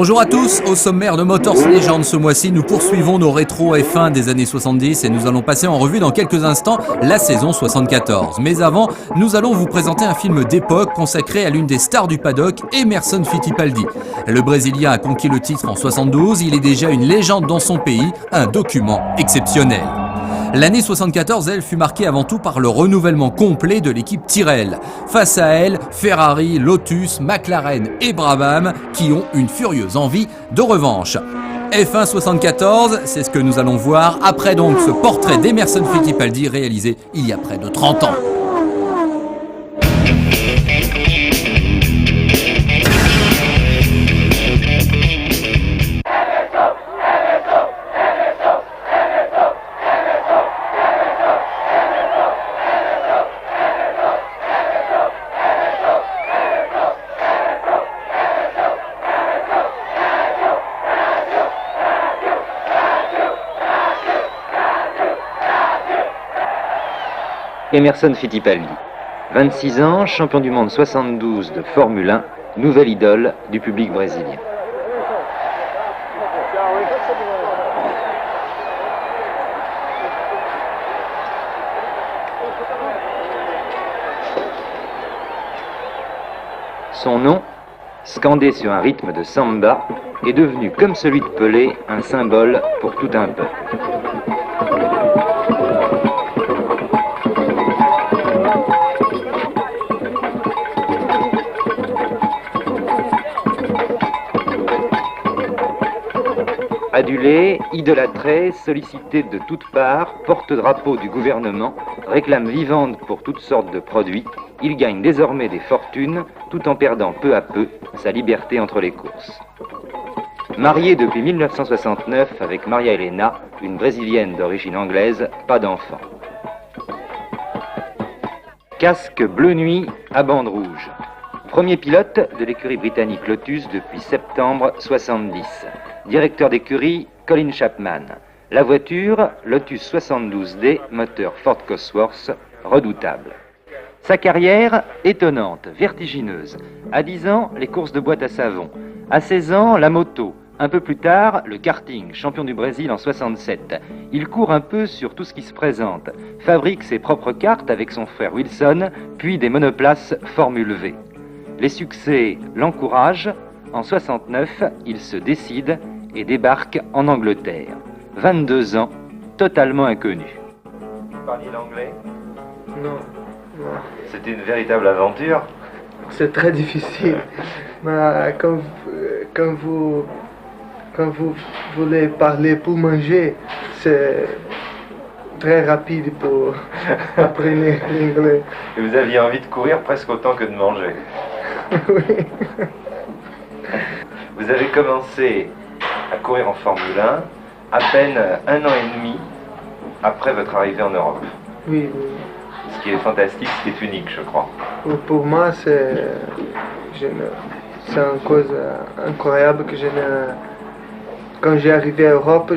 Bonjour à tous, au sommaire de Motors Legends ce mois-ci, nous poursuivons nos rétros F1 des années 70 et nous allons passer en revue dans quelques instants la saison 74. Mais avant, nous allons vous présenter un film d'époque consacré à l'une des stars du paddock, Emerson Fittipaldi. Le Brésilien a conquis le titre en 72, il est déjà une légende dans son pays, un document exceptionnel. L'année 74, elle, fut marquée avant tout par le renouvellement complet de l'équipe Tyrrell. Face à elle, Ferrari, Lotus, McLaren et Brabham qui ont une furieuse envie de revanche. F1 74, c'est ce que nous allons voir après donc ce portrait d'Emerson Fittipaldi réalisé il y a près de 30 ans. Emerson Fittipaldi, 26 ans, champion du monde 72 de Formule 1, nouvelle idole du public brésilien. Son nom, scandé sur un rythme de samba, est devenu, comme celui de Pelé, un symbole pour tout un peuple. Adulé, idolâtré, sollicité de toutes parts, porte-drapeau du gouvernement, réclame vivante pour toutes sortes de produits, il gagne désormais des fortunes tout en perdant peu à peu sa liberté entre les courses. Marié depuis 1969 avec Maria Helena, une brésilienne d'origine anglaise, pas d'enfant. Casque bleu nuit à bande rouge. Premier pilote de l'écurie britannique Lotus depuis septembre 70. Directeur d'écurie, Colin Chapman. La voiture, Lotus 72D, moteur Ford Cosworth, redoutable. Sa carrière, étonnante, vertigineuse. À 10 ans, les courses de boîte à savon. À 16 ans, la moto. Un peu plus tard, le karting, champion du Brésil en 67. Il court un peu sur tout ce qui se présente. Fabrique ses propres karts avec son frère Wilson, puis des monoplaces Formule V. Les succès l'encouragent. En 69, il se décide et débarque en Angleterre. 22 ans, totalement inconnu. Vous parliez l'anglais? Non, non. C'était une véritable aventure? C'est très difficile. Mais quand vous voulez parler pour manger, c'est très rapide pour apprendre l'anglais. Et vous aviez envie de courir presque autant que de manger. Oui. Vous avez commencé à courir en Formule 1 à peine 1 an et demi après votre arrivée en Europe. Oui, oui. Ce qui est fantastique, ce qui est unique, je crois. Pour moi, c'est une chose incroyable que quand j'ai arrivé en Europe,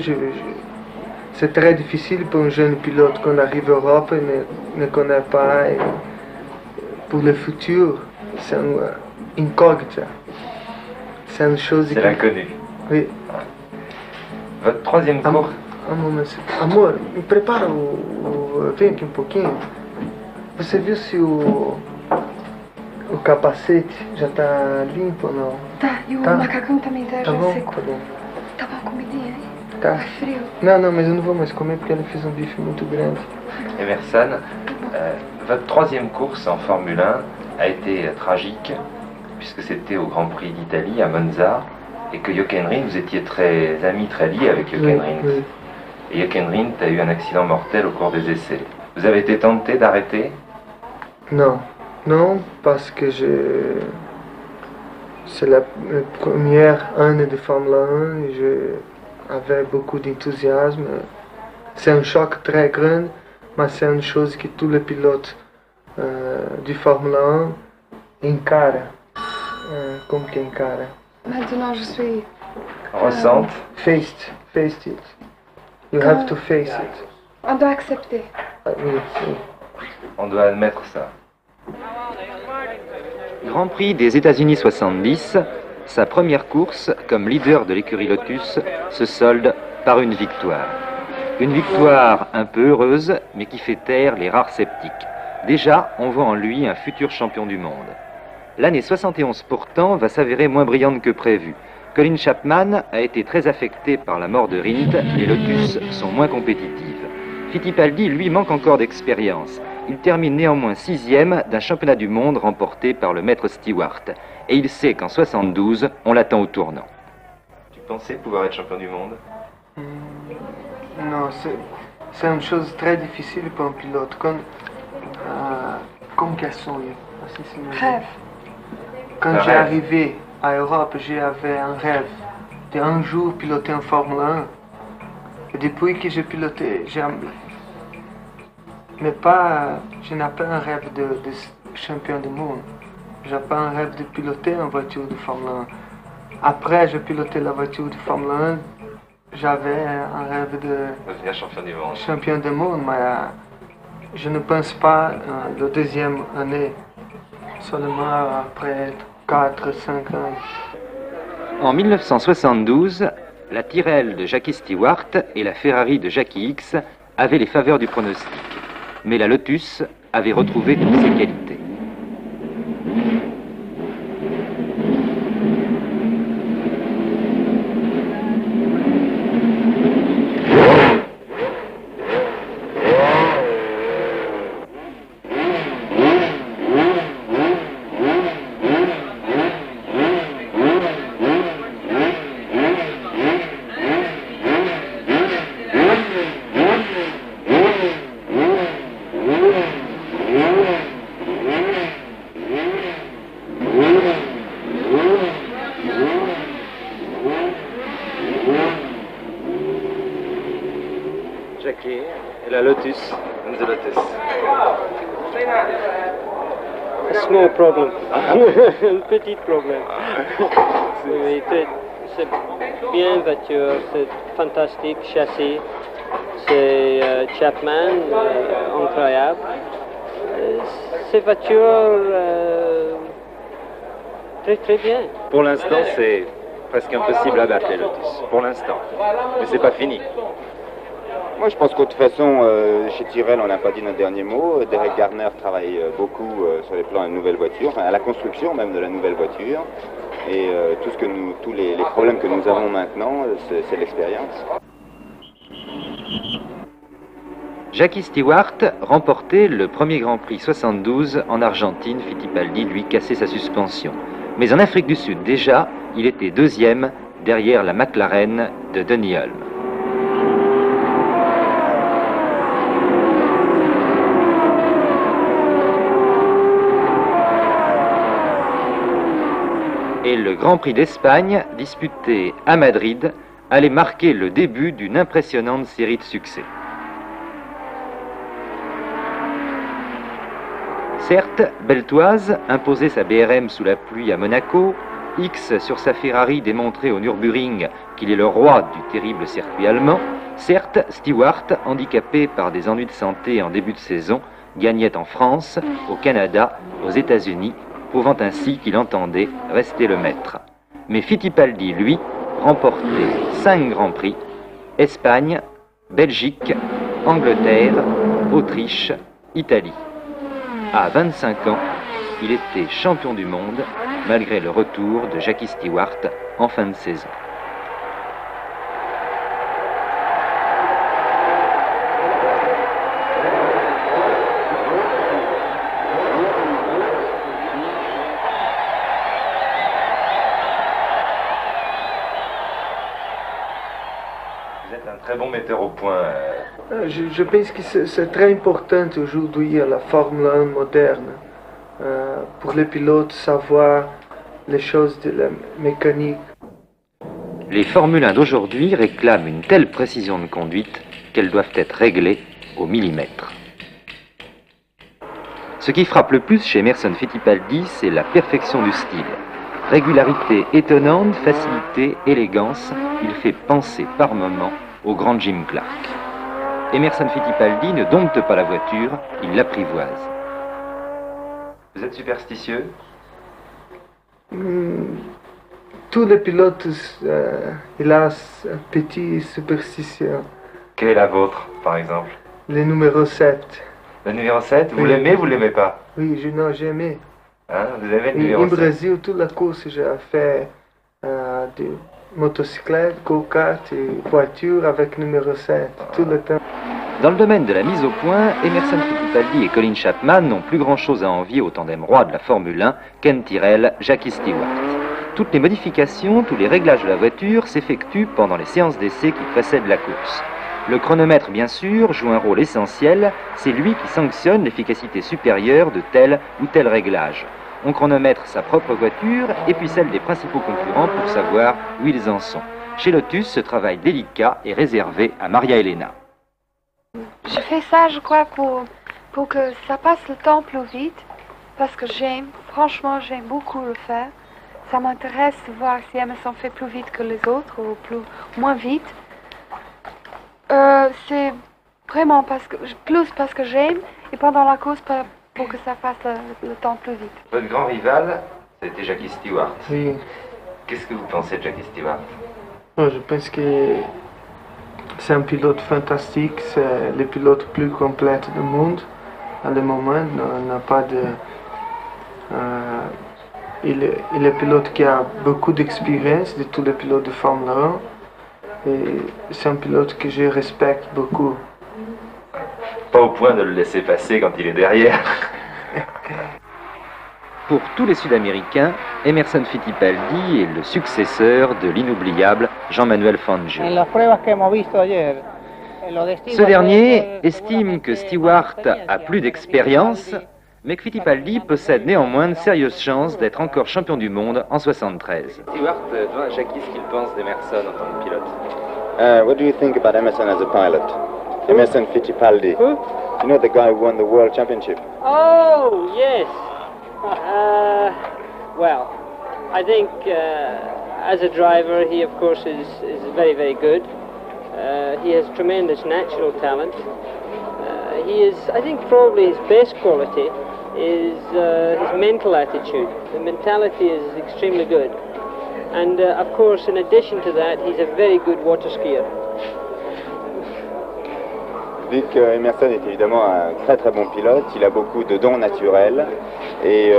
c'est très difficile pour un jeune pilote qu'on arrive en Europe et ne connaît pas. Et pour le futur, c'est une incógnita. C'est une chose. C'est l'inconnu. Oui. Votre troisième course. Amor, me prepara vem aqui pouquinho. Você viu se o capacete já tá limpo ou não? Tá, e o macacão também tá, já bom, secou. tá bom. Tá bom a comidinha aí? Tá. Tá frio. Não, mas eu não vou mais comer porque ela fez um bife muito grande. Emerson, votre troisième course en Formule 1 a été tragique, puisque c'était au Grand Prix d'Italie, à Monza, et que Jochen Rindt, vous étiez très amis, très liés avec Jochen Rindt. Oui. Et Jochen Rindt a eu un accident mortel au cours des essais. Vous avez été tenté d'arrêter? Non, parce que c'est la première année de Formule 1 et j'avais beaucoup d'enthousiasme. C'est un choc très grand, mais c'est une chose que tous les pilotes de Formule 1 encarent. Como que encara? Maintenant, je suis... Ressente? Faced it. You have to face it. On doit accepter. Oui. On doit admettre ça. Grand Prix des États-Unis 70, sa première course comme leader de l'écurie Lotus se solde par une victoire. Une victoire un peu heureuse, mais qui fait taire les rares sceptiques. Déjà, on voit en lui un futur champion du monde. L'année 71 pourtant va s'avérer moins brillante que prévu. Colin Chapman a été très affecté par la mort de Rindt, les Lotus sont moins compétitives. Fittipaldi, lui, manque encore d'expérience. Il termine néanmoins 6e d'un championnat du monde remporté par le maître Stewart. Et il sait qu'en 72, on l'attend au tournant. Tu pensais pouvoir être champion du monde? Non, c'est une chose très difficile pour un pilote. Comme question, Rêve. quand j'ai arrivé à Europe, j'avais un rêve d'un jour piloter en Formule 1. Et depuis que j'ai piloté, je n'ai pas un rêve de champion du monde. Je n'ai pas un rêve de piloter en voiture de Formule 1. Après, j'ai piloté la voiture de Formule 1. J'avais un rêve de Devenir champion du monde. champion du monde, mais je ne pense pas la deuxième année, seulement après 4-5 ans. En 1972, la Tyrrell de Jackie Stewart et la Ferrari de Jackie Hicks avaient les faveurs du pronostic. Mais la Lotus avait retrouvé toutes ses qualités. Jackie et la Lotus. And the Lotus. A small problem. Un petit problème. Oui, c'est bien voiture, c'est fantastique, châssis. C'est Chapman, incroyable. C'est voiture très très bien. Pour l'instant, c'est presque impossible à battre les Lotus. Pour l'instant. Mais c'est pas fini. Moi, je pense que de toute façon, chez Tyrrell, on n'a pas dit notre dernier mot. Derek Garner travaille beaucoup sur les plans de nouvelles voitures, enfin, à la construction même de la nouvelle voiture. Et tous les problèmes que nous avons maintenant, c'est l'expérience. Jackie Stewart remportait le premier Grand Prix 72 en Argentine. Fittipaldi, lui, cassait sa suspension. Mais en Afrique du Sud, déjà, il était deuxième derrière la McLaren de Denny Hulme. Et le Grand Prix d'Espagne, disputé à Madrid, allait marquer le début d'une impressionnante série de succès. Certes, Beltoise imposait sa BRM sous la pluie à Monaco, X sur sa Ferrari démontrait au Nürburgring qu'il est le roi du terrible circuit allemand. Certes, Stewart, handicapé par des ennuis de santé en début de saison, gagnait en France, au Canada, aux États-Unis, prouvant ainsi qu'il entendait rester le maître. Mais Fittipaldi, lui, remportait 5 Grands Prix, Espagne, Belgique, Angleterre, Autriche, Italie. À 25 ans, il était champion du monde, malgré le retour de Jackie Stewart en fin de saison. Vous êtes un très bon metteur au point. Je pense que c'est très important aujourd'hui à la Formule 1 moderne pour les pilotes savoir les choses de la mécanique. Les Formule 1 d'aujourd'hui réclament une telle précision de conduite qu'elles doivent être réglées au millimètre. Ce qui frappe le plus chez Emerson Fittipaldi, c'est la perfection du style. Régularité étonnante, facilité, élégance, il fait penser par moments au grand Jim Clark. Emerson Fittipaldi ne dompte pas la voiture, il l'apprivoise. Vous êtes superstitieux? tous les pilotes, il a une petite superstition. Quelle est la vôtre, par exemple? Le numéro 7. Le numéro 7, vous Oui. l'aimez ou vous l'aimez pas? Oui, j'ai aimé. Hein, vous aimez le Et numéro au 7? Brésil, toute la course, j'ai fait des motocyclettes, go-kart et voitures avec numéro 7, tout le temps. Dans le domaine de la mise au point, Emerson Fittipaldi et Colin Chapman n'ont plus grand-chose à envier au tandem roi de la Formule 1, Ken Tyrrell, Jackie Stewart. Toutes les modifications, tous les réglages de la voiture s'effectuent pendant les séances d'essai qui précèdent la course. Le chronomètre, bien sûr, joue un rôle essentiel, c'est lui qui sanctionne l'efficacité supérieure de tel ou tel réglage. On chronomètre sa propre voiture et puis celle des principaux concurrents pour savoir où ils en sont. Chez Lotus, ce travail délicat est réservé à Maria Elena. Je fais ça, je crois, pour que ça passe le temps plus vite, parce que franchement, j'aime beaucoup le faire. Ça m'intéresse de voir si Emerson fait plus vite que les autres ou moins vite. C'est vraiment parce que j'aime, et pendant la course, pour que ça fasse le temps plus vite. Votre grand rival, c'était Jackie Stewart. Oui. Qu'est-ce que vous pensez de Jackie Stewart? Je pense que c'est un pilote fantastique, c'est le pilote plus complet du monde. À le moment, il n'a pas de... il est le pilote qui a beaucoup d'expérience de tous les pilotes de Formule 1. Et c'est un pilote que je respecte beaucoup. Pas au point de le laisser passer quand il est derrière. Pour tous les Sud-Américains, Emerson Fittipaldi est le successeur de l'inoubliable Jean-Manuel Fangio. Ce dernier estime que Stewart a plus d'expérience, mais que Fittipaldi possède néanmoins de sérieuses chances d'être encore champion du monde en 73. Stewart demande à Jackie ce qu'il pense d'Emerson en tant que pilote. What do you think about Emerson as a pilot? Emerson Fittipaldi. Who? You know the guy who won the World Championship? Oh, yes. Well, I think as a driver, he of course is very, very good. He has tremendous natural talent. He is, I think, probably his best quality is his mental attitude. The mentality is extremely good. And of course, in addition to that, he's a very good water skier. Dick Emerson est évidemment un très très bon pilote, il a beaucoup de dons naturels et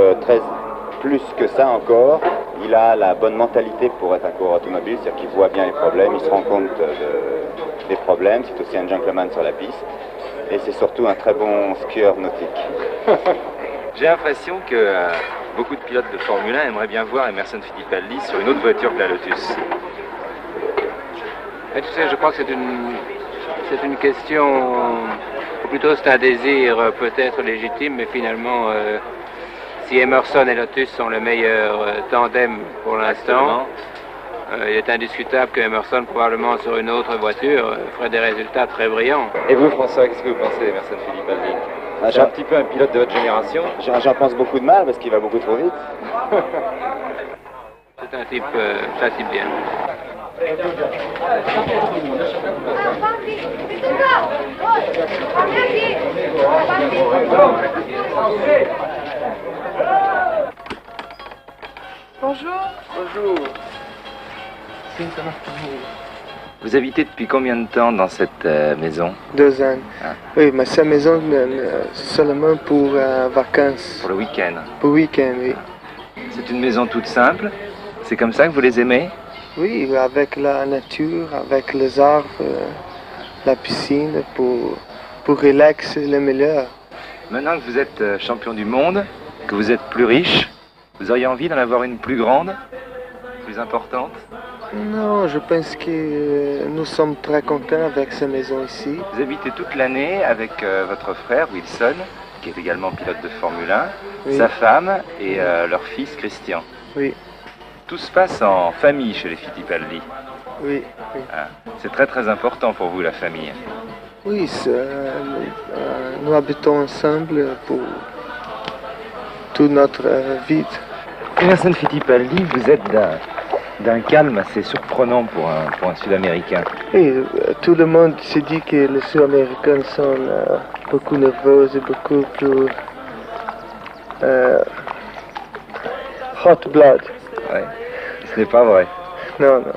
plus que ça encore, il a la bonne mentalité pour être un coureur automobile, c'est-à-dire qu'il voit bien les problèmes, il se rend compte des problèmes, c'est aussi un gentleman sur la piste et c'est surtout un très bon skieur nautique. J'ai l'impression que beaucoup de pilotes de Formule 1 aimeraient bien voir Emerson Fittipaldi sur une autre voiture que la Lotus. Mais tu sais, je crois que c'est une question, ou plutôt c'est un désir peut-être légitime, mais finalement, si Emerson et Lotus sont le meilleur tandem pour l'instant, il est indiscutable que Emerson, probablement sur une autre voiture, ferait des résultats très brillants. Et vous, François, qu'est-ce que vous pensez d'Emerson Fittipaldi? C'est un petit peu un pilote de votre génération. J'en pense beaucoup de mal parce qu'il va beaucoup trop vite. C'est un type, ça type bien. Bonjour. Bonjour. Vous habitez depuis combien de temps dans cette maison? 2 ans. Ah. Oui, mais cette maison seulement pour vacances. Pour le week-end. Pour week-end, oui. C'est une maison toute simple. C'est comme ça que vous les aimez? Oui, avec la nature, avec les arbres, la piscine, pour relaxer le meilleur. Maintenant que vous êtes champion du monde, que vous êtes plus riche, vous auriez envie d'en avoir une plus grande, plus importante? Non, je pense que nous sommes très contents avec cette maison ici. Vous habitez toute l'année avec votre frère Wilson, qui est également pilote de Formule 1, Oui. sa femme et leur fils Christian. Oui, Tout se passe en famille chez les Fittipaldi. oui, oui. Ah, c'est très très important pour vous, la famille. Oui, nous habitons ensemble pour toute notre vie. Emerson Fittipaldi, vous êtes d'un calme assez surprenant pour un Sud-Américain. Et tout le monde se dit que les Sud-Américains sont beaucoup nerveux et beaucoup plus hot blood. Ouais. Ce n'est pas vrai. Non, non.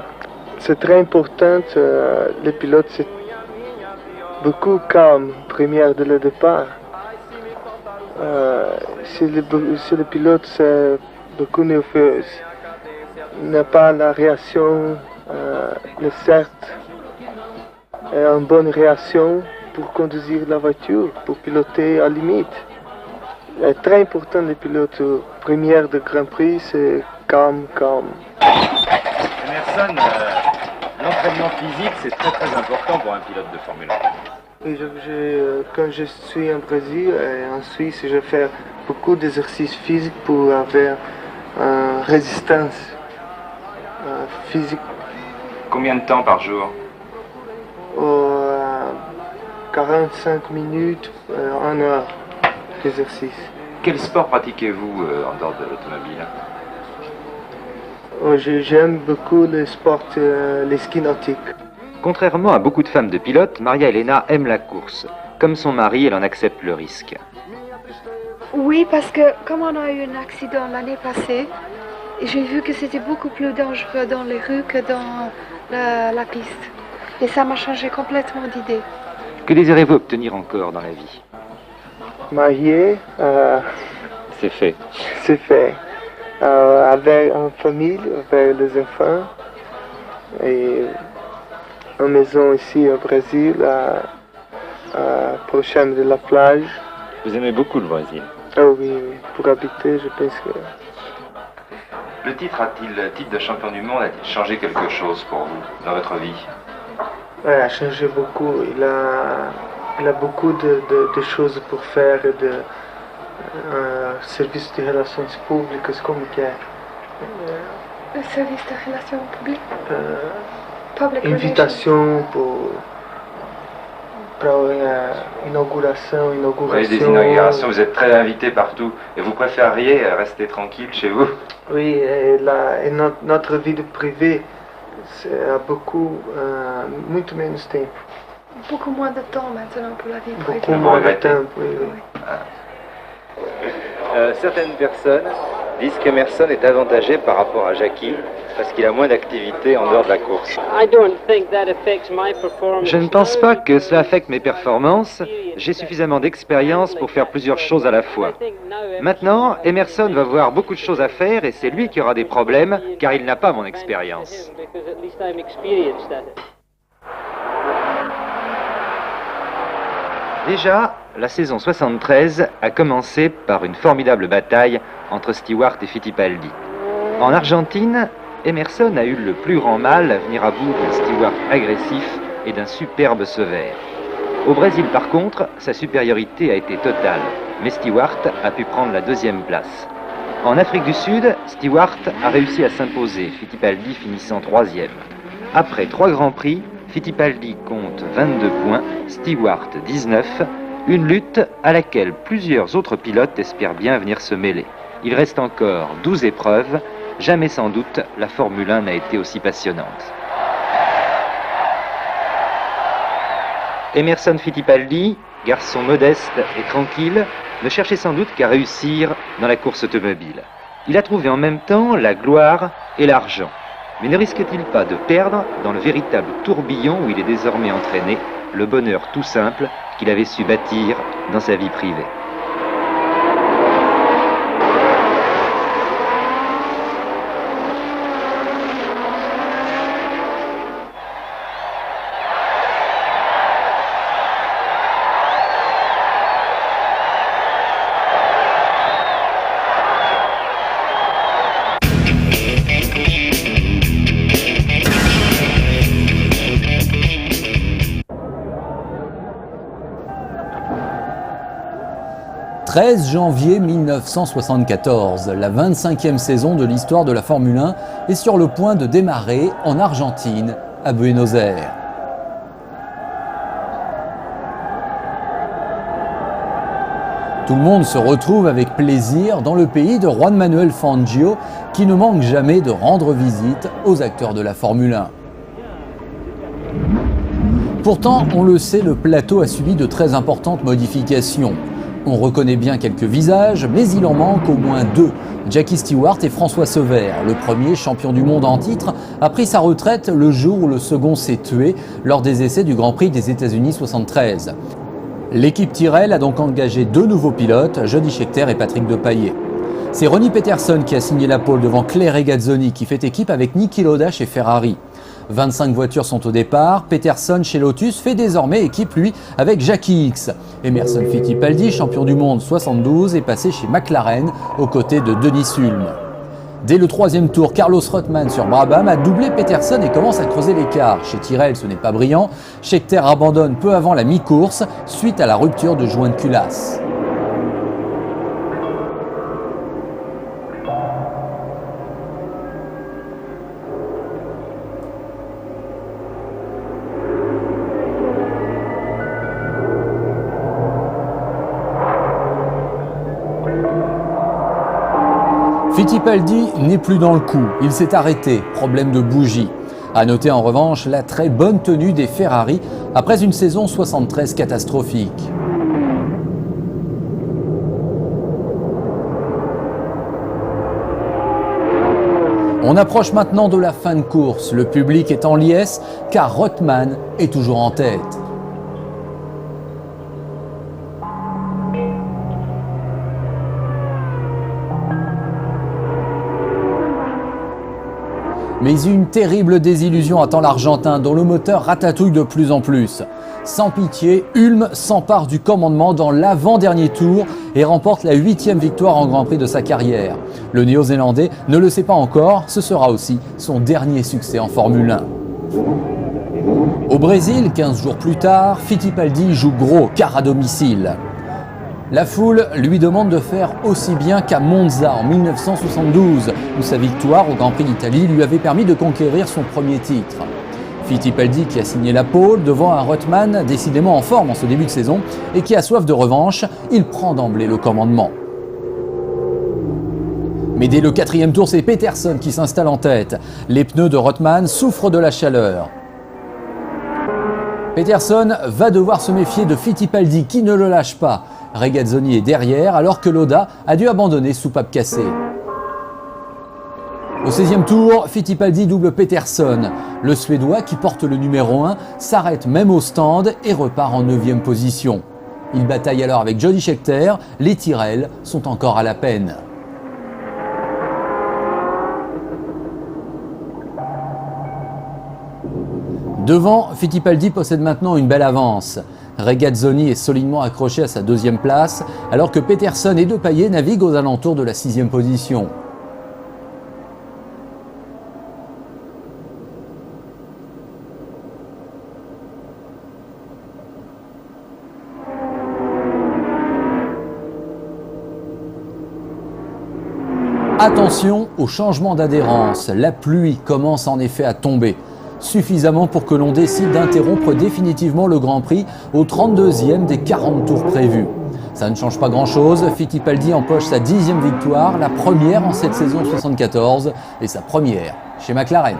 C'est très important. Les pilotes, c'est beaucoup calme, première de le départ. Si le pilote, c'est beaucoup nerveux, n'a pas la réaction, le certes, une bonne réaction pour conduire la voiture, pour piloter à limite. C'est très important, les pilotes première de Grand Prix, c'est calme. Emerson, l'entraînement physique, c'est très important pour un pilote de Formule 1. Et quand je suis en Brésil et en Suisse, je fais beaucoup d'exercices physiques pour avoir une résistance physique. Combien de temps par jour? 45 minutes, 1 heure d'exercice. Quel sport pratiquez-vous en dehors de l'automobile? J'aime beaucoup le sport, les skis nautiques. Contrairement à beaucoup de femmes de pilotes, Maria Elena aime la course. Comme son mari, elle en accepte le risque. Oui, parce que comme on a eu un accident l'année passée, j'ai vu que c'était beaucoup plus dangereux dans les rues que dans la piste. Et ça m'a changé complètement d'idée. Que désirez-vous obtenir encore dans la vie? Marié, C'est fait. c'est fait. Avec une famille, avec les enfants. Et une maison ici au Brésil, prochaine de la plage. Vous aimez beaucoup le Brésil? Oh oui, pour habiter, je pense que... Le titre de champion du monde a-t-il changé quelque chose pour vous dans votre vie? Ouais, il a changé beaucoup. Il a beaucoup de choses pour faire, de service de relations publiques, comme Le service de relations publiques. Public invitation pour inauguration. Oui, des inaugurations, vous êtes très invité partout. Et vous préfériez rester tranquille chez vous? Oui, et notre vie de privée, c'est beaucoup, muito menos tempo. Beaucoup moins de temps maintenant pour la vie privée. Beaucoup moins de temps, oui. Certaines personnes disent qu'Emerson est avantagé par rapport à Jackie parce qu'il a moins d'activité en dehors de la course. Je ne pense pas que cela affecte mes performances. J'ai suffisamment d'expérience pour faire plusieurs choses à la fois. Maintenant, Emerson va avoir beaucoup de choses à faire et c'est lui qui aura des problèmes car il n'a pas mon expérience. Déjà, la saison 73 a commencé par une formidable bataille entre Stewart et Fittipaldi. En Argentine, Emerson a eu le plus grand mal à venir à bout d'un Stewart agressif et d'un superbe sévère. Au Brésil, par contre, sa supériorité a été totale, mais Stewart a pu prendre la 2e place. En Afrique du Sud, Stewart a réussi à s'imposer, Fittipaldi finissant 3e. Après 3 grands prix, Fittipaldi compte 22 points, Stewart 19, une lutte à laquelle plusieurs autres pilotes espèrent bien venir se mêler. Il reste encore 12 épreuves, jamais sans doute la Formule 1 n'a été aussi passionnante. Emerson Fittipaldi, garçon modeste et tranquille, ne cherchait sans doute qu'à réussir dans la course automobile. Il a trouvé en même temps la gloire et l'argent. Mais ne risque-t-il pas de perdre, dans le véritable tourbillon où il est désormais entraîné, le bonheur tout simple qu'il avait su bâtir dans sa vie privée? « 13 janvier 1974, la 25e saison de l'histoire de la Formule 1 est sur le point de démarrer en Argentine, à Buenos Aires. Tout le monde se retrouve avec plaisir dans le pays de Juan Manuel Fangio, qui ne manque jamais de rendre visite aux acteurs de la Formule 1. Pourtant, on le sait, le plateau a subi de très importantes modifications. On reconnaît bien quelques visages, mais il en manque au moins 2 Jackie Stewart et François Sever. Le premier, champion du monde en titre, a pris sa retraite le jour où le second s'est tué lors des essais du Grand Prix des États-Unis 73. L'équipe Tyrrell a donc engagé 2 nouveaux pilotes, Jody Scheckter et Patrick Depailler. C'est Ronnie Peterson qui a signé la pole devant Clay Regazzoni qui fait équipe avec Niki Lauda chez Ferrari. 25 voitures sont au départ, Peterson chez Lotus fait désormais équipe lui avec Jackie Ickx. Emerson Fittipaldi, champion du monde 72, est passé chez McLaren aux côtés de Denis Hulme. Dès le 3e tour, Carlos Rothman sur Brabham a doublé Peterson et commence à creuser l'écart. Chez Tyrrell, ce n'est pas brillant. Scheckter abandonne peu avant la mi-course suite à la rupture de joint de culasse. Fittipaldi n'est plus dans le coup, il s'est arrêté, problème de bougie. A noter en revanche la très bonne tenue des Ferrari après une saison 73 catastrophique. On approche maintenant de la fin de course, le public est en liesse car Rothman est toujours en tête. Mais une terrible désillusion attend l'Argentin dont le moteur ratatouille de plus en plus. Sans pitié, Hulme s'empare du commandement dans l'avant-dernier tour et remporte la 8e victoire en Grand Prix de sa carrière. Le Néo-Zélandais ne le sait pas encore, ce sera aussi son dernier succès en Formule 1. Au Brésil, 15 jours plus tard, Fittipaldi joue gros car à domicile. La foule lui demande de faire aussi bien qu'à Monza en 1972, où sa victoire au Grand Prix d'Italie lui avait permis de conquérir son premier titre. Fittipaldi qui a signé la pole devant un Rothman décidément en forme en ce début de saison et qui a soif de revanche, il prend d'emblée le commandement. Mais dès le 4e tour, c'est Peterson qui s'installe en tête. Les pneus de Rothman souffrent de la chaleur. Peterson va devoir se méfier de Fittipaldi qui ne le lâche pas. Regazzoni est derrière alors que Lauda a dû abandonner soupape cassée. Au 16e tour, Fittipaldi double Peterson. Le Suédois qui porte le numéro 1 s'arrête même au stand et repart en 9e position. Il bataille alors avec Jody Scheckter, les Tyrrell sont encore à la peine. Devant, Fittipaldi possède maintenant une belle avance. Regazzoni est solidement accroché à sa 2e place, alors que Peterson et Depailler naviguent aux alentours de la 6e position. Attention au changement d'adhérence, la pluie commence en effet à tomber. Suffisamment pour que l'on décide d'interrompre définitivement le Grand Prix au 32e des 40 tours prévus. Ça ne change pas grand-chose, Fittipaldi empoche sa 10e victoire, la première en cette saison 74 et sa première chez McLaren.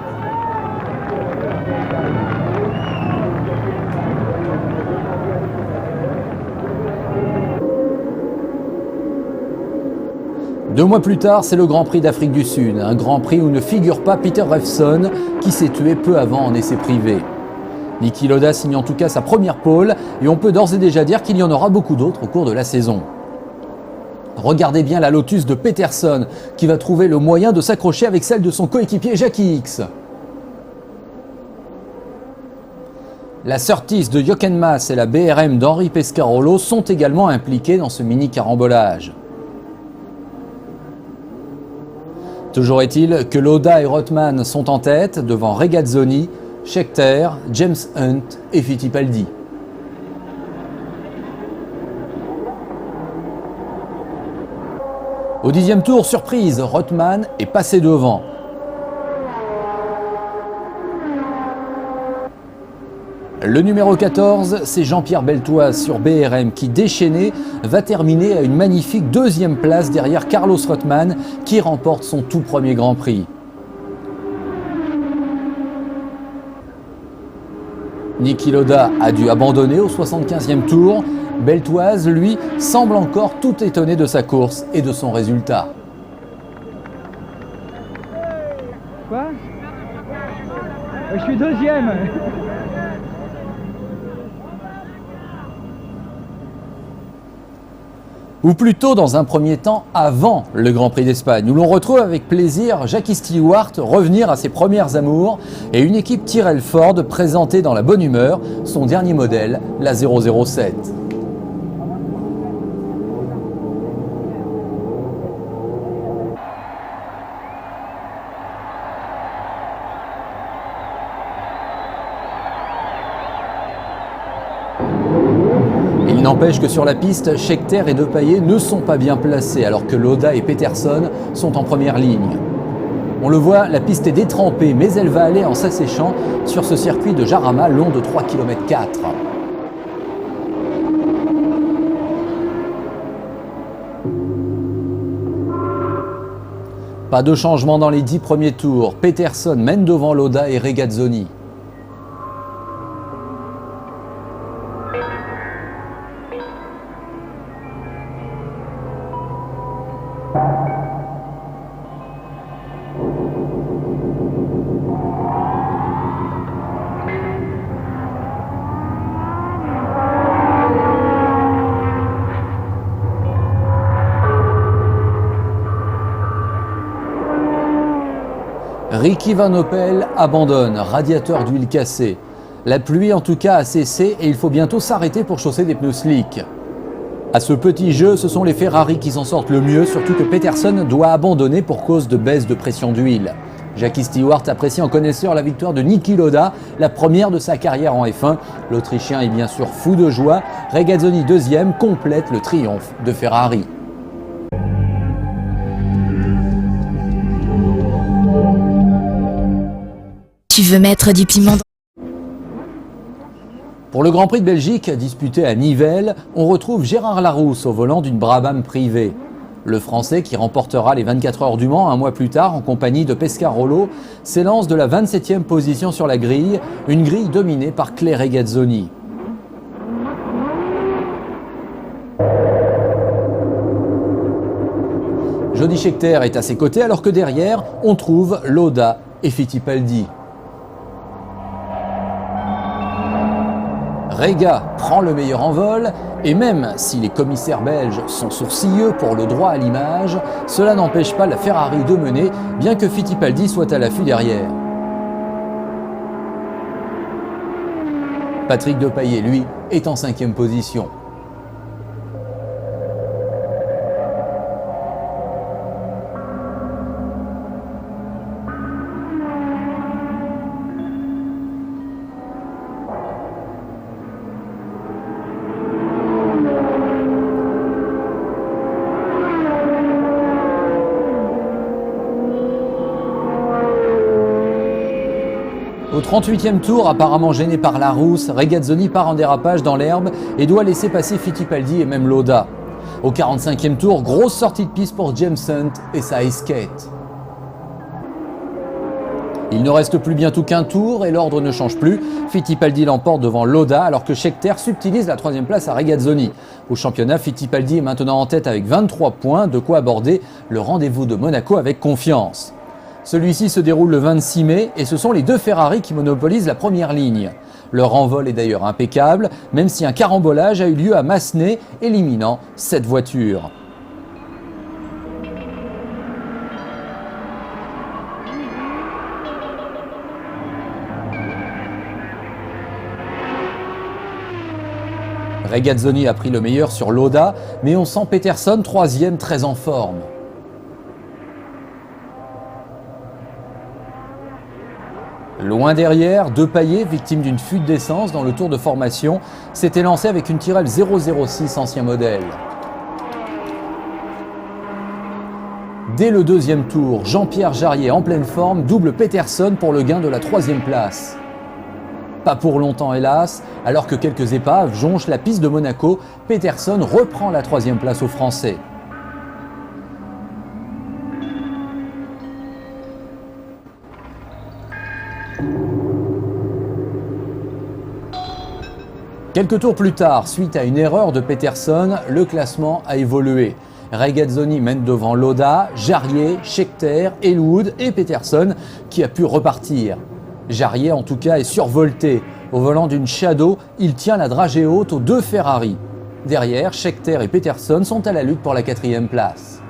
Deux mois plus tard, c'est le Grand Prix d'Afrique du Sud, un Grand Prix où ne figure pas Peter Revson, qui s'est tué peu avant en essai privé. Niki Lauda signe en tout cas sa première pole, et on peut d'ores et déjà dire qu'il y en aura beaucoup d'autres au cours de la saison. Regardez bien la Lotus de Peterson, qui va trouver le moyen de s'accrocher avec celle de son coéquipier Jackie Ickx. La Surtees de Jochen Mass et la BRM d'Henri Pescarolo sont également impliquées dans ce mini carambolage. Toujours est-il que Lauda et Rothman sont en tête devant Regazzoni, Scheckter, James Hunt et Fittipaldi. Au 10e tour, surprise, Rothman est passé devant. Le numéro 14, c'est Jean-Pierre Beltoise sur BRM qui, déchaîné, va terminer à une magnifique 2e place derrière Carlos Rothman qui remporte son tout premier Grand Prix. Niki Lauda a dû abandonner au 75e tour. Beltoise, lui, semble encore tout étonné de sa course et de son résultat. Je suis deuxième. Ou plutôt dans un premier temps avant le Grand Prix d'Espagne, où l'on retrouve avec plaisir Jackie Stewart revenir à ses premières amours et une équipe Tyrrell Ford présentée dans la bonne humeur, son dernier modèle, la 007. Il n'empêche que sur la piste, Scheckter et Depailler ne sont pas bien placés alors que Lauda et Peterson sont en première ligne. On le voit, la piste est détrempée mais elle va aller en s'asséchant sur ce circuit de Jarama long de 3,4 km. Pas de changement dans les 10 premiers tours. Peterson mène devant Lauda et Regazzoni. Ricky Van Oppel abandonne, radiateur d'huile cassée. La pluie en tout cas a cessé et il faut bientôt s'arrêter pour chausser des pneus slick. À ce petit jeu, ce sont les Ferrari qui s'en sortent le mieux, surtout que Peterson doit abandonner pour cause de baisse de pression d'huile. Jackie Stewart apprécie en connaisseur la victoire de Niki Lauda, la première de sa carrière en F1. L'Autrichien est bien sûr fou de joie. Regazzoni deuxième complète le triomphe de Ferrari. Tu veux mettre du piment dans... Pour le Grand Prix de Belgique, disputé à Nivelles, on retrouve Gérard Larousse au volant d'une Brabham privée. Le Français, qui remportera les 24 heures du Mans un mois plus tard en compagnie de Pescarolo, s'élance de la 27e position sur la grille, une grille dominée par Clay Regazzoni. Jody Scheckter est à ses côtés alors que derrière, on trouve Lauda et Fittipaldi. Rega prend le meilleur envol et même si les commissaires belges sont sourcilleux pour le droit à l'image, cela n'empêche pas la Ferrari de mener, bien que Fittipaldi soit à l'affût derrière. Patrick Depailler, lui, est en 5e position. Au 38e tour, apparemment gêné par Larousse, Regazzoni part en dérapage dans l'herbe et doit laisser passer Fittipaldi et même Lauda. Au 45e tour, grosse sortie de piste pour James Hunt et sa Ice Skate. Il ne reste plus bientôt qu'un tour et l'ordre ne change plus. Fittipaldi l'emporte devant Lauda alors que Scheckter subtilise la 3e place à Regazzoni. Au championnat, Fittipaldi est maintenant en tête avec 23 points, de quoi aborder le rendez-vous de Monaco avec confiance. Celui-ci se déroule le 26 mai et ce sont les deux Ferrari qui monopolisent la première ligne. Leur envol est d'ailleurs impeccable, même si un carambolage a eu lieu à Massenet, éliminant cette voiture. Regazzoni a pris le meilleur sur Lauda, mais on sent Peterson 3e très en forme. Loin derrière, Depailler, victime d'une fuite d'essence dans le tour de formation, s'était lancé avec une Tyrrell 006 ancien modèle. Dès le 2e tour, Jean-Pierre Jarier en pleine forme double Peterson pour le gain de la 3e place. Pas pour longtemps hélas, alors que quelques épaves jonchent la piste de Monaco, Peterson reprend la 3e place aux Français. Quelques tours plus tard, suite à une erreur de Peterson, le classement a évolué. Regazzoni mène devant Lauda, Jarier, Scheckter, Elwood et Peterson qui a pu repartir. Jarier en tout cas est survolté. Au volant d'une Shadow, il tient la dragée haute aux deux Ferrari. Derrière, Scheckter et Peterson sont à la lutte pour la 4e place.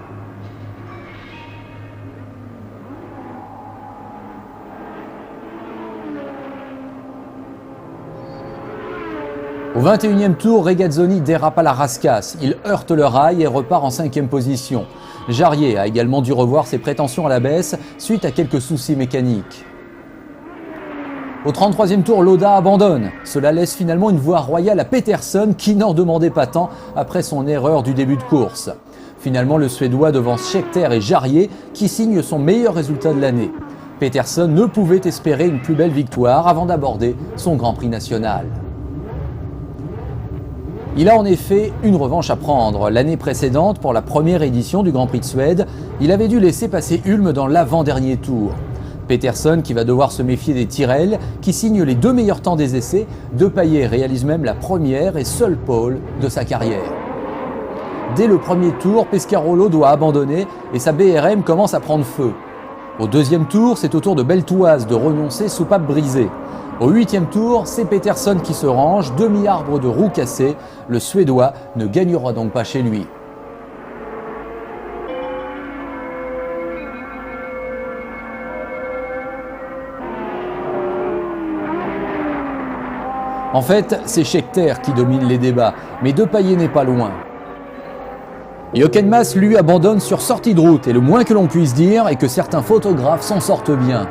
Au 21e tour, Regazzoni dérape à la rascasse. Il heurte le rail et repart en 5e position. Jarier a également dû revoir ses prétentions à la baisse suite à quelques soucis mécaniques. Au 33e tour, Lauda abandonne. Cela laisse finalement une voie royale à Peterson qui n'en demandait pas tant après son erreur du début de course. Finalement, le Suédois devance Scheckter et Jarier qui signe son meilleur résultat de l'année. Peterson ne pouvait espérer une plus belle victoire avant d'aborder son Grand Prix national. Il a en effet une revanche à prendre. L'année précédente, pour la première édition du Grand Prix de Suède, il avait dû laisser passer Ulm dans l'avant-dernier tour. Peterson qui va devoir se méfier des Tyrrell, qui signent les 2 meilleurs temps des essais. Depailler réalise même la première et seule pole de sa carrière. Dès le premier tour, Pescarolo doit abandonner et sa BRM commence à prendre feu. Au 2e tour, c'est au tour de Beltoise de renoncer soupape brisée. Au 8e tour, c'est Peterson qui se range, demi-arbre de roue cassée. Le Suédois ne gagnera donc pas chez lui. En fait, c'est Scheckter qui domine les débats, mais Depailler n'est pas loin. Jochen Mass, lui, abandonne sur sortie de route, et le moins que l'on puisse dire est que certains photographes s'en sortent bien.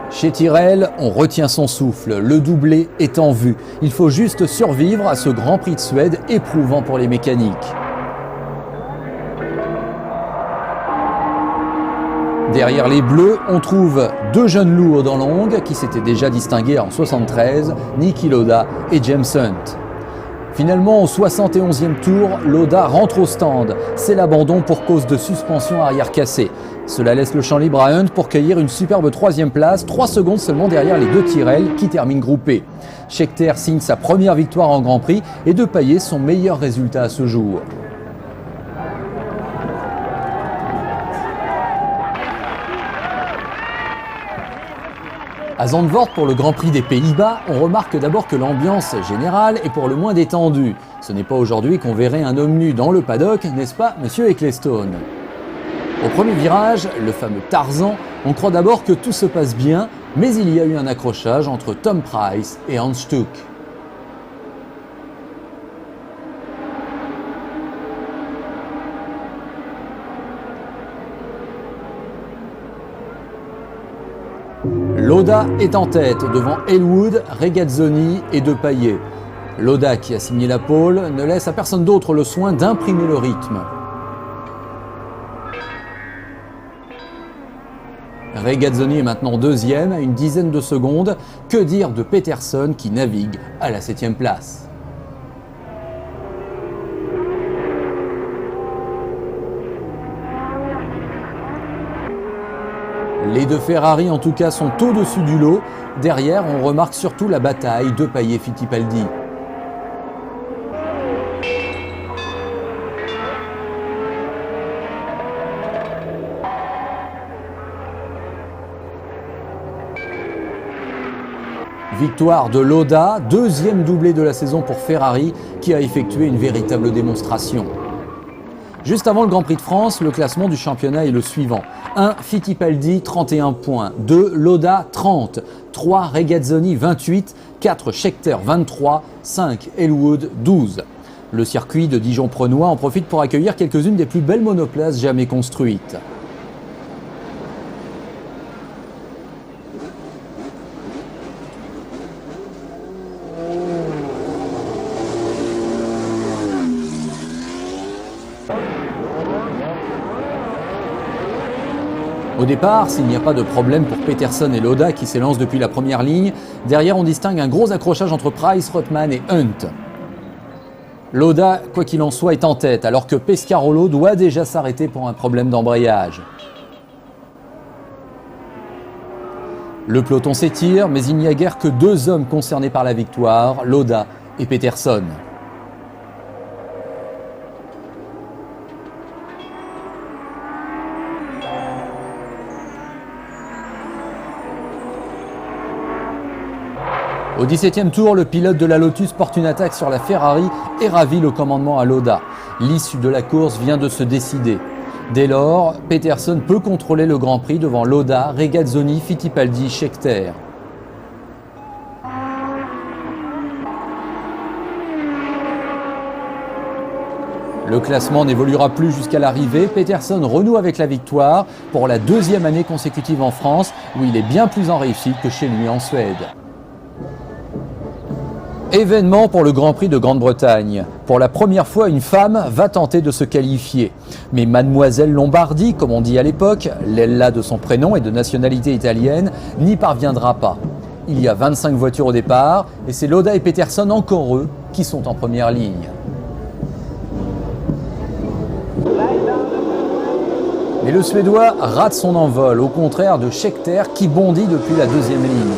Chez Tyrrell, on retient son souffle, le doublé est en vue. Il faut juste survivre à ce Grand Prix de Suède éprouvant pour les mécaniques. Derrière les Bleus, on trouve 2 jeunes loups aux dents longues qui s'étaient déjà distingués en 73, Niki Lauda et James Hunt. Finalement, au 71e tour, Lauda rentre au stand. C'est l'abandon pour cause de suspension arrière cassée. Cela laisse le champ libre à Hunt pour cueillir une superbe 3e place, 3 secondes seulement derrière les 2 Tyrrell qui terminent groupés. Scheckter signe sa première victoire en Grand Prix et Depailler son meilleur résultat à ce jour. À Zandvoort, pour le Grand Prix des Pays-Bas, on remarque d'abord que l'ambiance générale est pour le moins détendue. Ce n'est pas aujourd'hui qu'on verrait un homme nu dans le paddock, n'est-ce pas, monsieur Ecclestone? Au premier virage, le fameux Tarzan, on croit d'abord que tout se passe bien, mais il y a eu un accrochage entre Tom Price et Hans Stuck. Lauda est en tête devant Elwood, Regazzoni et Depailler. Lauda, qui a signé la pole, ne laisse à personne d'autre le soin d'imprimer le rythme. Regazzoni est maintenant 2e à une dizaine de secondes. Que dire de Peterson qui navigue à la 7e place? Les 2 Ferrari en tout cas sont au-dessus du lot. Derrière, on remarque surtout la bataille Depailler-Fittipaldi. Victoire de Lauda, 2e doublé de la saison pour Ferrari, qui a effectué une véritable démonstration. Juste avant le Grand Prix de France, le classement du championnat est le suivant. 1. Fittipaldi, 31 points. 2. Lauda, 30. 3. Regazzoni, 28. 4. Scheckter, 23. 5. Elwood, 12. Le circuit de Dijon-Prenois en profite pour accueillir quelques-unes des plus belles monoplaces jamais construites. Au départ, s'il n'y a pas de problème pour Peterson et Lauda qui s'élancent depuis la première ligne, derrière on distingue un gros accrochage entre Price, Rothman et Hunt. Lauda, quoi qu'il en soit, est en tête, alors que Pescarolo doit déjà s'arrêter pour un problème d'embrayage. Le peloton s'étire, mais il n'y a guère que 2 hommes concernés par la victoire, Lauda et Peterson. Au 17e tour, le pilote de la Lotus porte une attaque sur la Ferrari et ravit le commandement à Lauda. L'issue de la course vient de se décider. Dès lors, Peterson peut contrôler le Grand Prix devant Lauda, Regazzoni, Fittipaldi, Scheckter. Le classement n'évoluera plus jusqu'à l'arrivée. Peterson renoue avec la victoire pour la deuxième année consécutive en France, où il est bien plus en réussite que chez lui en Suède. Événement pour le Grand Prix de Grande-Bretagne. Pour la première fois, une femme va tenter de se qualifier. Mais Mademoiselle Lombardie, comme on dit à l'époque, Lella de son prénom et de nationalité italienne, n'y parviendra pas. Il y a 25 voitures au départ et c'est Lauda et Peterson, encore eux, qui sont en première ligne. Mais le Suédois rate son envol, au contraire de Scheckter qui bondit depuis la deuxième ligne.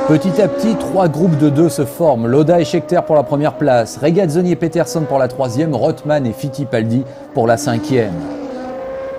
Petit à petit, 3 groupes de 2 se forment. Lauda et Scheckter pour la première place, Regazzoni et Peterson pour la 3e, Rothman et Fittipaldi pour la 5e.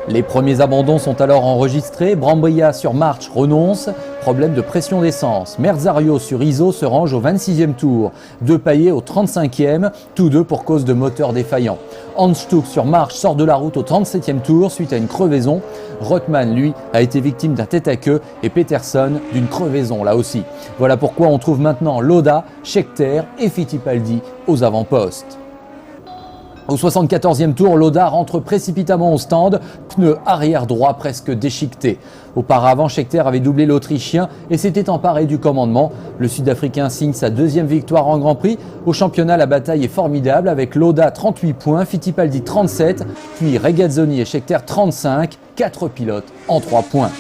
Les premiers abandons sont alors enregistrés. Brambilla sur March renonce, problème de pression d'essence. Merzario sur Iso se range au 26e tour. Depailler au 35e, tous deux pour cause de moteur défaillant. Hans Stuck sur March sort de la route au 37e tour suite à une crevaison. Rothman, lui, a été victime d'un tête-à-queue et Peterson d'une crevaison là aussi. Voilà pourquoi on trouve maintenant Lauda, Scheckter et Fittipaldi aux avant-postes. Au 74e tour, Lauda rentre précipitamment au stand, pneu arrière droit presque déchiqueté. Auparavant, Scheckter avait doublé l'Autrichien et s'était emparé du commandement. Le Sud-Africain signe sa deuxième victoire en Grand Prix. Au championnat, la bataille est formidable avec Lauda 38 points, Fittipaldi 37, puis Regazzoni et Scheckter 35, 4 pilotes en 3 points.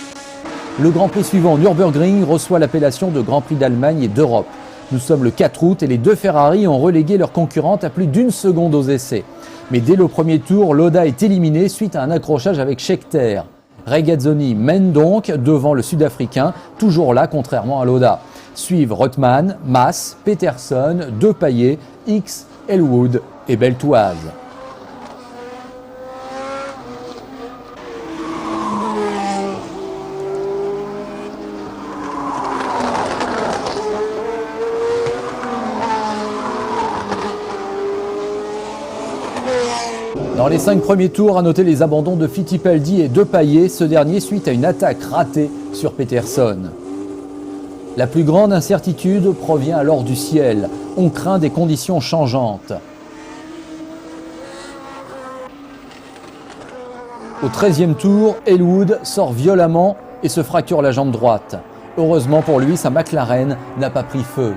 Le Grand Prix suivant, Nürburgring, reçoit l'appellation de Grand Prix d'Allemagne et d'Europe. Nous sommes le 4 août et les deux Ferrari ont relégué leur concurrente à plus d'1 seconde aux essais. Mais dès le premier tour, Lauda est éliminé suite à un accrochage avec Scheckter. Regazzoni mène donc devant le Sud-Africain, toujours là contrairement à Lauda. Suivent Rothman, Maas, Peterson, Depailler, X, Elwood et Beltoise. Dans les 5 premiers tours, à noter les abandons de Fittipaldi et Depailler, ce dernier suite à une attaque ratée sur Peterson. La plus grande incertitude provient alors du ciel. On craint des conditions changeantes. Au 13e tour, Elwood sort violemment et se fracture la jambe droite. Heureusement pour lui, sa McLaren n'a pas pris feu.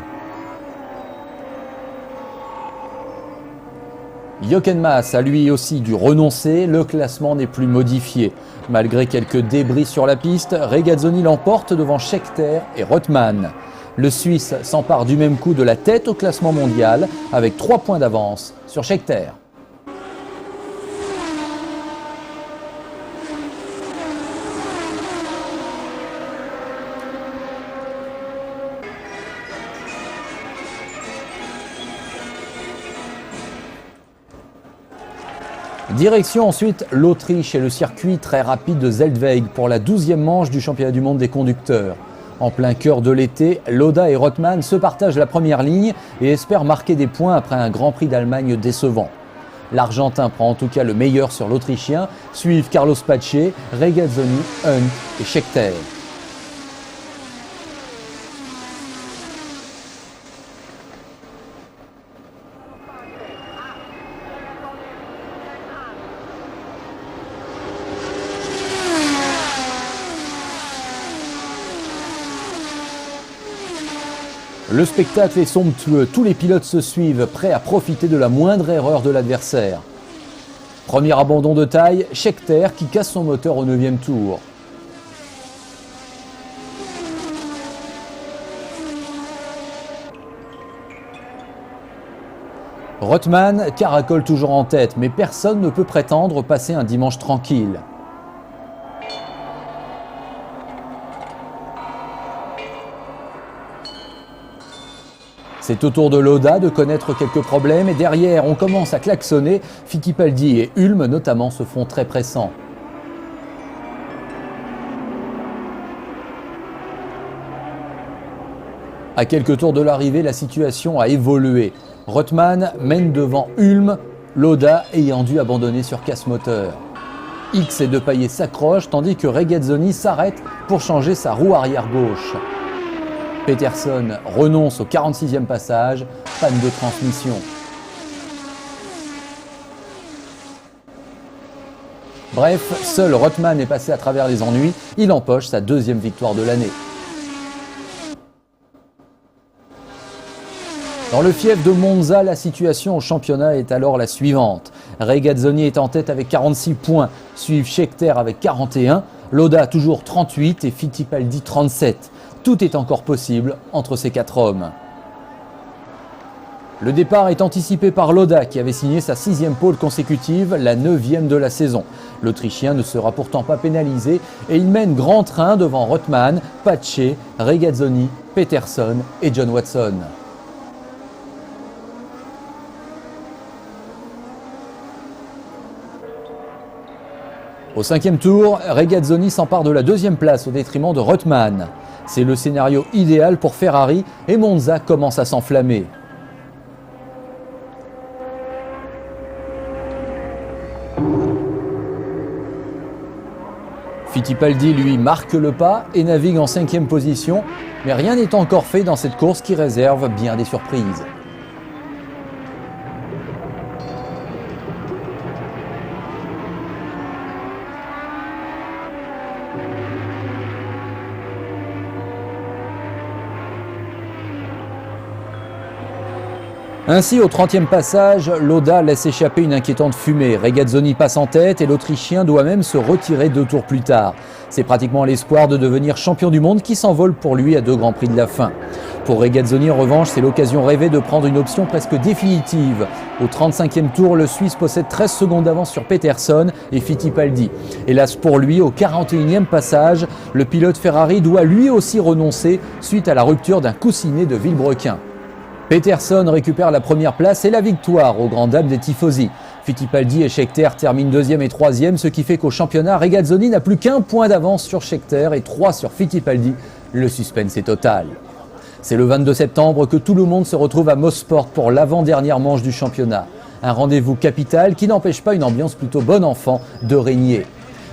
Jochen Mass a lui aussi dû renoncer, le classement n'est plus modifié. Malgré quelques débris sur la piste, Regazzoni l'emporte devant Scheckter et Rothman. Le Suisse s'empare du même coup de la tête au classement mondial avec 3 points d'avance sur Scheckter. Direction ensuite l'Autriche et le circuit très rapide de Zeldweg pour la 12e manche du championnat du monde des conducteurs. En plein cœur de l'été, Lauda et Rothman se partagent la première ligne et espèrent marquer des points après un Grand Prix d'Allemagne décevant. L'Argentin prend en tout cas le meilleur sur l'Autrichien, suivent Carlos Pace, Regazzoni, Hunt et Scheckter. Le spectacle est somptueux, tous les pilotes se suivent, prêts à profiter de la moindre erreur de l'adversaire. Premier abandon de taille, Scheckter qui casse son moteur au 9e tour. Rothman caracole toujours en tête, mais personne ne peut prétendre passer un dimanche tranquille. C'est au tour de Lauda de connaître quelques problèmes et derrière on commence à klaxonner. Fittipaldi et Hulme notamment se font très pressants. À quelques tours de l'arrivée, la situation a évolué. Rothman mène devant Hulme, Lauda ayant dû abandonner sur casse moteur. X et Depailler s'accrochent tandis que Regazzoni s'arrête pour changer sa roue arrière gauche. Peterson renonce au 46e passage, panne de transmission. Bref, seul Rothman est passé à travers les ennuis, il empoche sa deuxième victoire de l'année. Dans le fief de Monza, la situation au championnat est alors la suivante. Regazzoni est en tête avec 46 points, suivent Scheckter avec 41, Lauda toujours 38 et Fittipaldi 37. Tout est encore possible entre ces quatre hommes. Le départ est anticipé par Lauda qui avait signé sa 6e pole consécutive, la 9e de la saison. L'Autrichien ne sera pourtant pas pénalisé et il mène grand train devant Rothman, Pace, Regazzoni, Peterson et John Watson. Au 5e tour, Regazzoni s'empare de la 2e place au détriment de Rothman. C'est le scénario idéal pour Ferrari et Monza commence à s'enflammer. Fittipaldi, lui, marque le pas et navigue en 5e position, mais rien n'est encore fait dans cette course qui réserve bien des surprises. Ainsi, au 30e passage, Lauda laisse échapper une inquiétante fumée. Regazzoni passe en tête et l'Autrichien doit même se retirer 2 tours plus tard. C'est pratiquement l'espoir de devenir champion du monde qui s'envole pour lui à 2 grands prix de la fin. Pour Regazzoni, en revanche, c'est l'occasion rêvée de prendre une option presque définitive. Au 35e tour, le Suisse possède 13 secondes d'avance sur Peterson et Fittipaldi. Hélas pour lui, au 41e passage, le pilote Ferrari doit lui aussi renoncer suite à la rupture d'un coussinet de Villebrequin. Peterson récupère la première place et la victoire aux grandes dames des tifosi. Fittipaldi et Scheckter terminent 2e et 3e, ce qui fait qu'au championnat, Regazzoni n'a plus qu'1 point d'avance sur Scheckter et 3 sur Fittipaldi. Le suspense est total. C'est le 22 septembre que tout le monde se retrouve à Mosport pour l'avant-dernière manche du championnat. Un rendez-vous capital qui n'empêche pas une ambiance plutôt bon enfant de régner.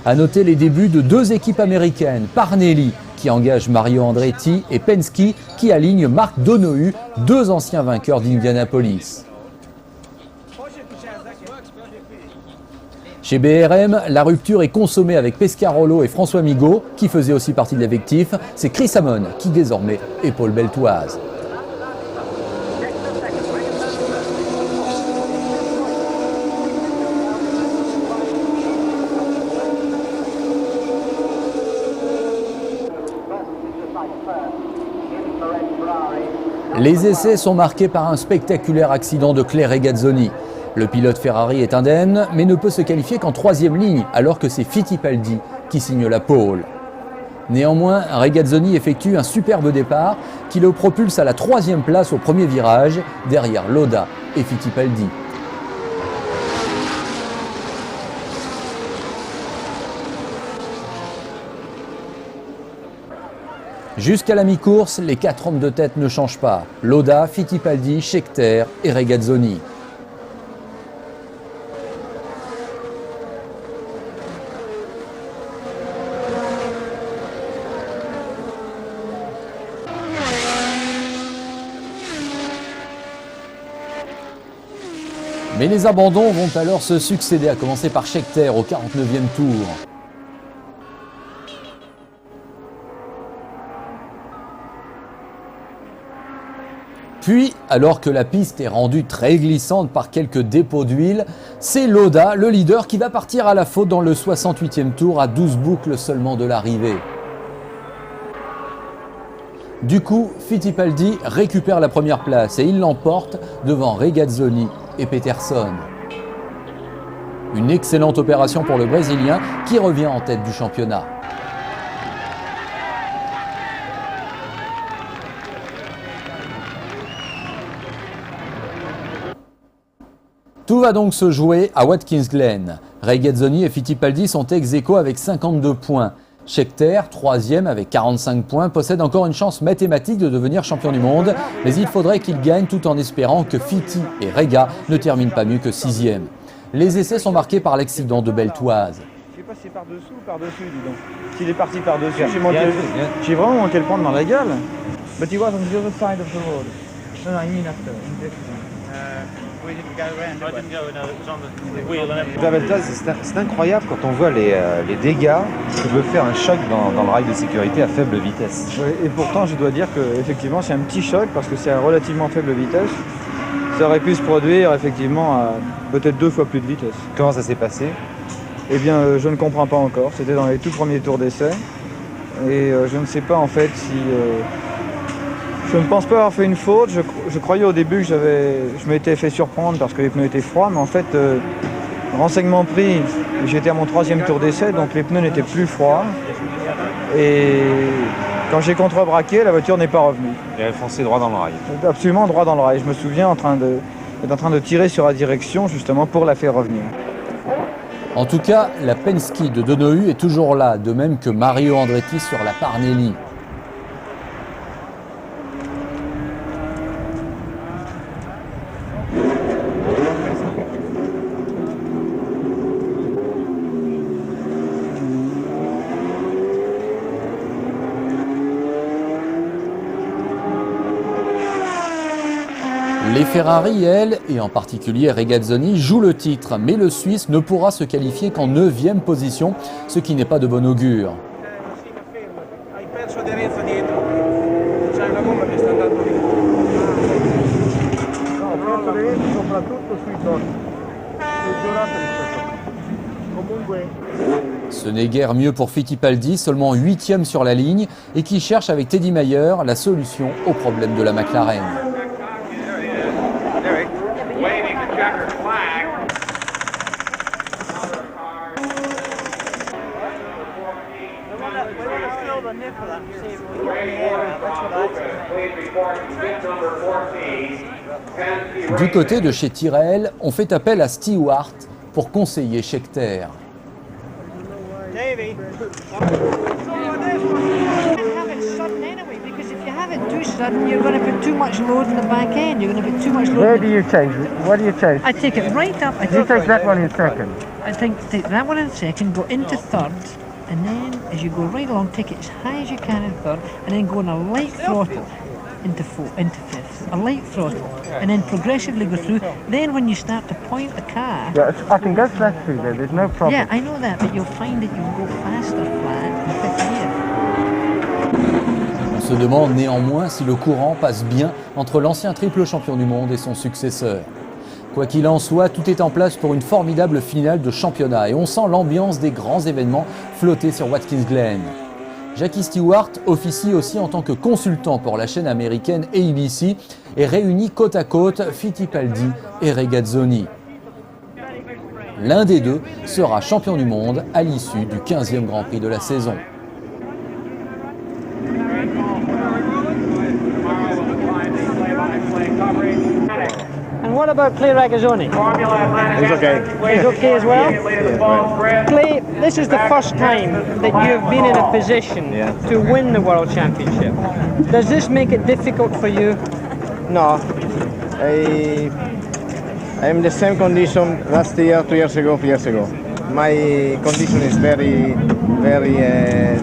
À noter les débuts de 2 équipes américaines, Parnelli qui engage Mario Andretti et Penske qui aligne Mark Donohue, 2 anciens vainqueurs d'Indianapolis. Chez BRM, la rupture est consommée avec Pescarolo et François Migaud, qui faisaient aussi partie de l'effectif. C'est Chris Amon qui désormais épaule Beltoise. Les essais sont marqués par un spectaculaire accident de Clay Regazzoni. Le pilote Ferrari est indemne, mais ne peut se qualifier qu'en 3e ligne, alors que c'est Fittipaldi qui signe la pole. Néanmoins, Regazzoni effectue un superbe départ qui le propulse à la 3e place au premier virage, derrière Lauda et Fittipaldi. Jusqu'à la mi-course, les 4 hommes de tête ne changent pas. Lauda, Fittipaldi, Scheckter et Regazzoni. Mais les abandons vont alors se succéder, à commencer par Scheckter au 49e tour. Puis, alors que la piste est rendue très glissante par quelques dépôts d'huile, c'est Lauda, le leader, qui va partir à la faute dans le 68e tour à 12 boucles seulement de l'arrivée. Du coup, Fittipaldi récupère la première place et il l'emporte devant Regazzoni et Peterson. Une excellente opération pour le Brésilien qui revient en tête du championnat. Tout va donc se jouer à Watkins Glen. Regazzoni et Fittipaldi sont ex-aequo avec 52 points. Scheckter, troisième avec 45 points, possède encore une chance mathématique de devenir champion du monde, mais il faudrait qu'il gagne tout en espérant que Fitti et Rega ne terminent pas mieux que sixième. Les essais sont marqués par l'accident de Beltoise. Je sais pas si c'est par-dessous ou par-dessus, dis donc. S'il est parti par-dessus, j'ai vraiment monté le prendre dans la gueule. But he was on the other side of the road. No, I mean after. We didn't go around. I didn't go, no, it was on the wheel and everything. Beltoise, c'est incroyable quand on voit les dégâts que peut faire un choc dans le rail de sécurité à faible vitesse. Oui, et pourtant, je dois dire que effectivement, c'est un petit choc parce que c'est à relativement faible vitesse. Ça aurait pu se produire effectivement à peut-être 2 fois plus de vitesse. Comment ça s'est passé? Eh bien, je ne comprends pas encore. C'était dans les tout premiers tours d'essai. Et je ne sais pas en fait si... je ne pense pas avoir fait une faute. Je croyais au début que je m'étais fait surprendre parce que les pneus étaient froids. Mais en fait, renseignement pris, j'étais à mon 3e tour d'essai, donc les pneus n'étaient plus froids. Et quand j'ai contre-braqué, la voiture n'est pas revenue. Et elle fonçait droit dans le rail. Absolument droit dans le rail. Je me souviens d'être en train de tirer sur la direction justement pour la faire revenir. En tout cas, la Penske de Donohue est toujours là, de même que Mario Andretti sur la Parnelli. Les Ferrari, elles, et en particulier Regazzoni, jouent le titre, mais le Suisse ne pourra se qualifier qu'en 9e position, ce qui n'est pas de bon augure. Ce n'est guère mieux pour Fittipaldi, seulement 8e sur la ligne, et qui cherche avec Teddy Mayer la solution au problème de la McLaren. Du côté de chez Tyrrell, on fait appel à Stewart pour conseiller Scheckter. You're going to put too much load in the back end. You're going to put too much load. Where do you change? What do you change? I take it right up. You take that one in second. I think take that one in second, go into third, and then as you go right along, take it as high as you can in third, and then go on a light throttle into fifth, a light throttle, and then progressively go through. Then when you start to point the car... Yeah, I can go flat through there, there's no problem. Yeah, I know that, but you'll find that you'll go faster flat in fifth gear. On se demande néanmoins si le courant passe bien entre l'ancien triple champion du monde et son successeur. Quoi qu'il en soit, tout est en place pour une formidable finale de championnat et on sent l'ambiance des grands événements flotter sur Watkins Glen. Jackie Stewart officie aussi en tant que consultant pour la chaîne américaine ABC et réunit côte à côte Fittipaldi et Regazzoni. L'un des deux sera champion du monde à l'issue du 15e Grand Prix de la saison. And what about Clay Regazzoni? He's okay. He's okay as well? Clay, this is the first time that you've been in a position to win the World Championship. Does this make it difficult for you? No. I'm the same condition last year, 2 years ago, 3 years ago. My condition is very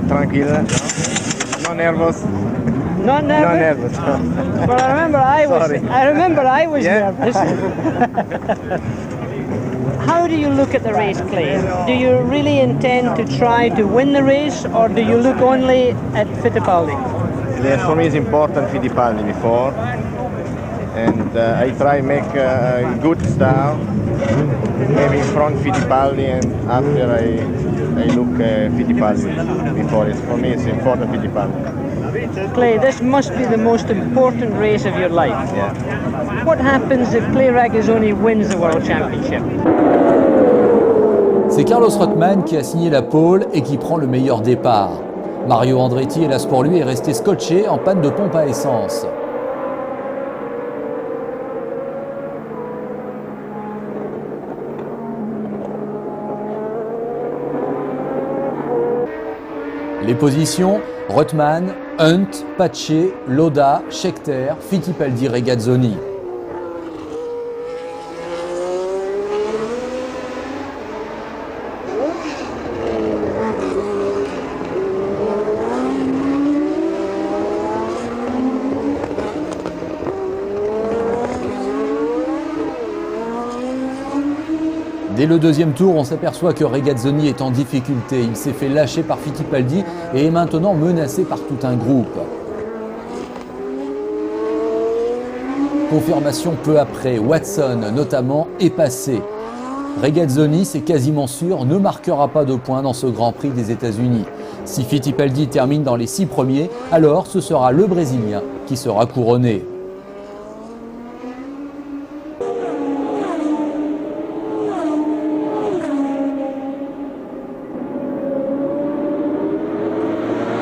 tranquil. No nervous. Not nervous? No nervous. Well, I remember I was nervous. How do you look at the race, Clay? Do you really intend to try to win the race, or do you look only at Fittipaldi? Yeah, for me it's important Fittipaldi before, and I try make a good start, maybe in front Fittipaldi, and after I look Fittipaldi before. For me it's important Fittipaldi. Clay, this must be the most important race of your life. Yeah. What happens if Clay Regazzoni wins the World Championship? C'est Carlos Rothman qui a signé la pole et qui prend le meilleur départ. Mario Andretti, hélas pour lui, est resté scotché en panne de pompe à essence. Les positions, Rothman, Hunt, Pace, Lauda, Scheckter, Fittipaldi, Regazzoni. Dès le deuxième tour, on s'aperçoit que Regazzoni est en difficulté. Il s'est fait lâcher par Fittipaldi et est maintenant menacé par tout un groupe. Confirmation peu après, Watson notamment est passé. Regazzoni, c'est quasiment sûr, ne marquera pas de points dans ce Grand Prix des États-Unis. Si Fittipaldi termine dans les 6 premiers, alors ce sera le Brésilien qui sera couronné.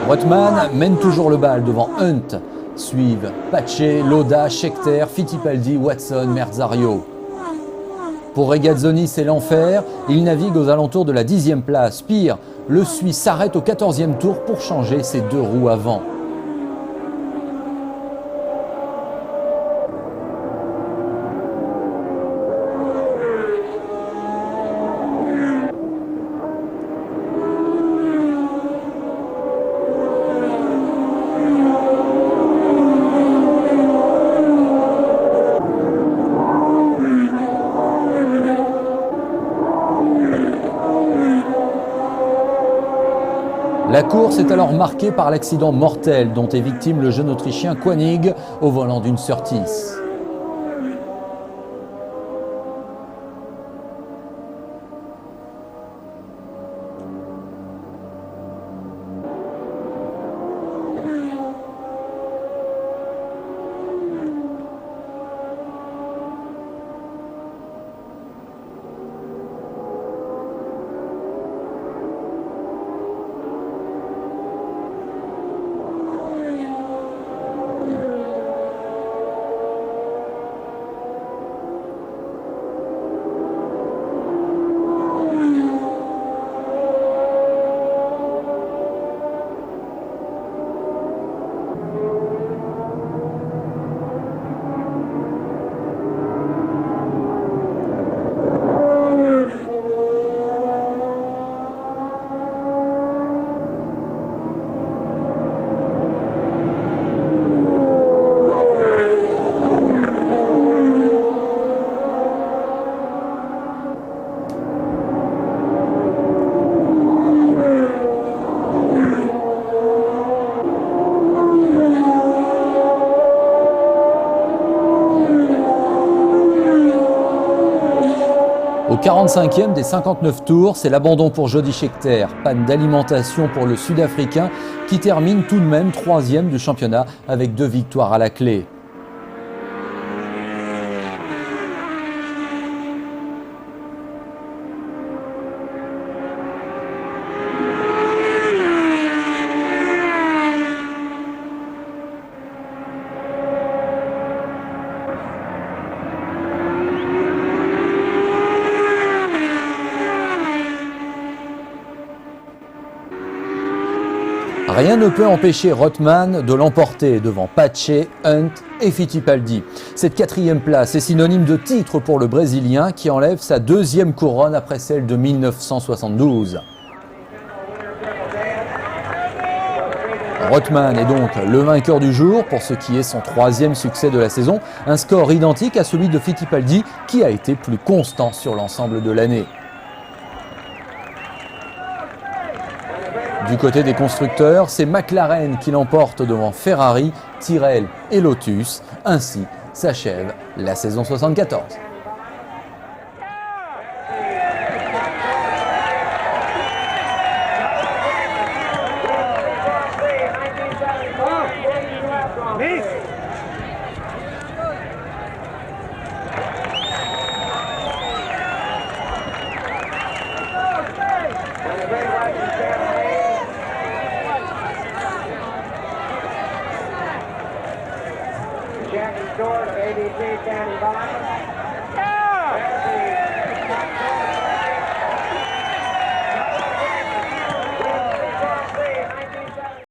Rothman mène toujours le bal devant Hunt. Suivent Pace, Lauda, Scheckter, Fittipaldi, Watson, Merzario. Pour Regazzoni, c'est l'enfer. Il navigue aux alentours de la 10e place. Pire, le Suisse s'arrête au 14e tour pour changer ses 2 roues avant. La course est alors marquée par l'accident mortel dont est victime le jeune Autrichien Koenig au volant d'une Surtees. Au 45e des 59 tours, c'est l'abandon pour Jody Scheckter. Panne d'alimentation pour le Sud-Africain qui termine tout de même 3e du championnat avec 2 victoires à la clé. Rien ne peut empêcher Rothman de l'emporter devant Pace, Hunt et Fittipaldi. Cette 4e place est synonyme de titre pour le Brésilien qui enlève sa 2e couronne après celle de 1972. Rothman est donc le vainqueur du jour pour ce qui est son 3e succès de la saison, un score identique à celui de Fittipaldi qui a été plus constant sur l'ensemble de l'année. Du côté des constructeurs, c'est McLaren qui l'emporte devant Ferrari, Tyrrell et Lotus. Ainsi s'achève la saison 74. Jackie Stewart of ABC standing by.